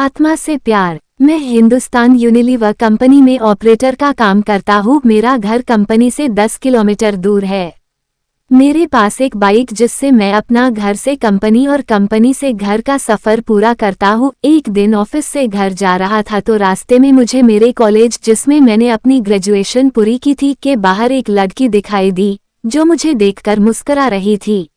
आत्मा से प्यार। मैं हिंदुस्तान यूनिलीवर कंपनी में ऑपरेटर का काम करता हूँ। मेरा घर कंपनी से 10 किलोमीटर दूर है। मेरे पास एक बाइक जिससे मैं अपना घर से कंपनी और कंपनी से घर का सफर पूरा करता हूँ। एक दिन ऑफिस से घर जा रहा था तो रास्ते में मुझे मेरे कॉलेज जिसमें मैंने अपनी ग्रेजुएशन पूरी की थी के बाहर एक लड़की दिखाई दी जो मुझे देखकर मुस्कुरा रही थी।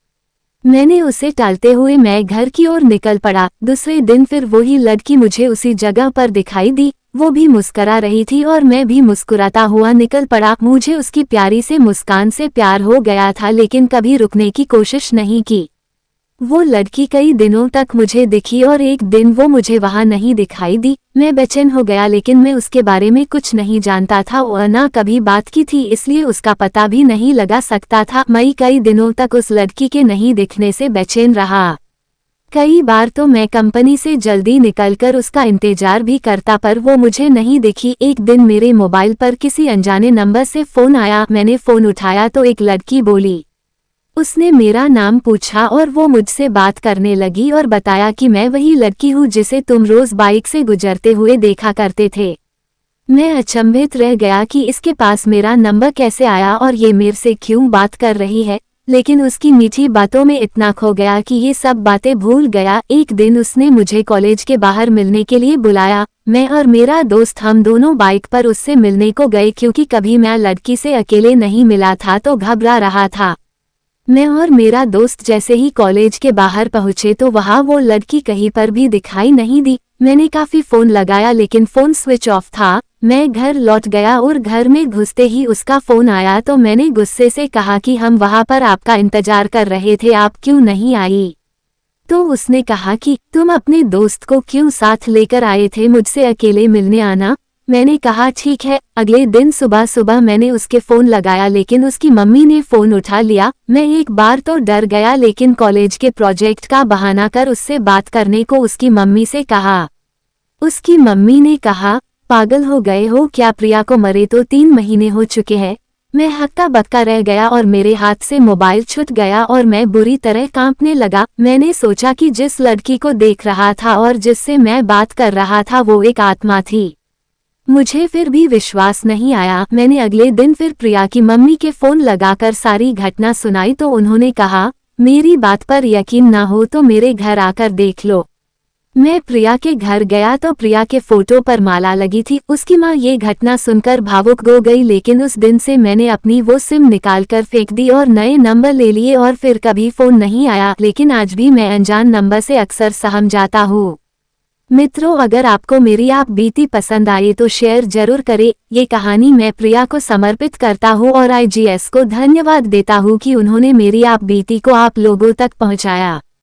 मैंने उसे टालते हुए मैं घर की ओर निकल पड़ा। दूसरे दिन फिर वही लड़की मुझे उसी जगह पर दिखाई दी। वो भी मुस्कुरा रही थी और मैं भी मुस्कुराता हुआ निकल पड़ा। मुझे उसकी प्यारी से मुस्कान से प्यार हो गया था लेकिन कभी रुकने की कोशिश नहीं की। वो लड़की कई दिनों तक मुझे दिखी और एक दिन वो मुझे वहां नहीं दिखाई दी। मैं बेचैन हो गया लेकिन मैं उसके बारे में कुछ नहीं जानता था और ना कभी बात की थी, इसलिए उसका पता भी नहीं लगा सकता था। मैं कई दिनों तक उस लड़की के नहीं दिखने से बेचैन रहा। कई बार तो मैं कंपनी से जल्दी निकलकर उसका इंतजार भी करता पर वो मुझे नहीं दिखी। एक दिन मेरे मोबाइल पर किसी अनजाने नंबर से फोन आया। मैंने फोन उठाया तो एक लड़की बोली। उसने मेरा नाम पूछा और वो मुझसे बात करने लगी और बताया कि मैं वही लड़की हूँ जिसे तुम रोज बाइक से गुजरते हुए देखा करते थे। मैं अचंभित रह गया कि इसके पास मेरा नंबर कैसे आया और ये मेरे से क्यों बात कर रही है, लेकिन उसकी मीठी बातों में इतना खो गया कि ये सब बातें भूल गया। एक दिन उसने मुझे कॉलेज के बाहर मिलने के लिए बुलाया। मैं और मेरा दोस्त हम दोनों बाइक पर उससे मिलने को गए क्योंकि कभी मैं लड़की से अकेले नहीं मिला था तो घबरा रहा था। मैं और मेरा दोस्त जैसे ही कॉलेज के बाहर पहुंचे तो वहां वो लड़की कहीं पर भी दिखाई नहीं दी। मैंने काफी फोन लगाया लेकिन फोन स्विच ऑफ था। मैं घर लौट गया और घर में घुसते ही उसका फोन आया तो मैंने गुस्से से कहा कि हम वहां पर आपका इंतजार कर रहे थे, आप क्यों नहीं आई? तो उसने कहा कि तुम अपने दोस्त को क्यों साथ लेकर आए थे, मुझसे अकेले मिलने आना। मैंने कहा ठीक है। अगले दिन सुबह सुबह मैंने उसके फोन लगाया लेकिन उसकी मम्मी ने फोन उठा लिया। मैं एक बार तो डर गया लेकिन कॉलेज के प्रोजेक्ट का बहाना कर उससे बात करने को उसकी मम्मी से कहा। उसकी मम्मी ने कहा, पागल हो गए हो क्या, प्रिया को मरे तो 3 महीने हो चुके हैं। मैं हक्का बक्का रह गया और मेरे हाथ से मोबाइल छूट गया और मैं बुरी तरह कांपने लगा। मैंने सोचा कि जिस लड़की को देख रहा था और जिससे मैं बात कर रहा था वो एक आत्मा थी। मुझे फिर भी विश्वास नहीं आया। मैंने अगले दिन फिर प्रिया की मम्मी के फोन लगाकर सारी घटना सुनाई तो उन्होंने कहा, मेरी बात पर यकीन ना हो तो मेरे घर आकर देख लो। मैं प्रिया के घर गया तो प्रिया के फोटो पर माला लगी थी। उसकी माँ ये घटना सुनकर भावुक हो गई लेकिन उस दिन से मैंने अपनी वो सिम निकालकर फेंक दी और नए नंबर ले लिए और फिर कभी फोन नहीं आया। लेकिन आज भी मैं अनजान नंबर से अक्सर सहम जाता हूँ। मित्रों, अगर आपको मेरी आप बीती पसंद आए तो शेयर जरूर करें। ये कहानी मैं प्रिया को समर्पित करता हूँ और IGS को धन्यवाद देता हूँ कि उन्होंने मेरी आप बीती को आप लोगों तक पहुँचाया।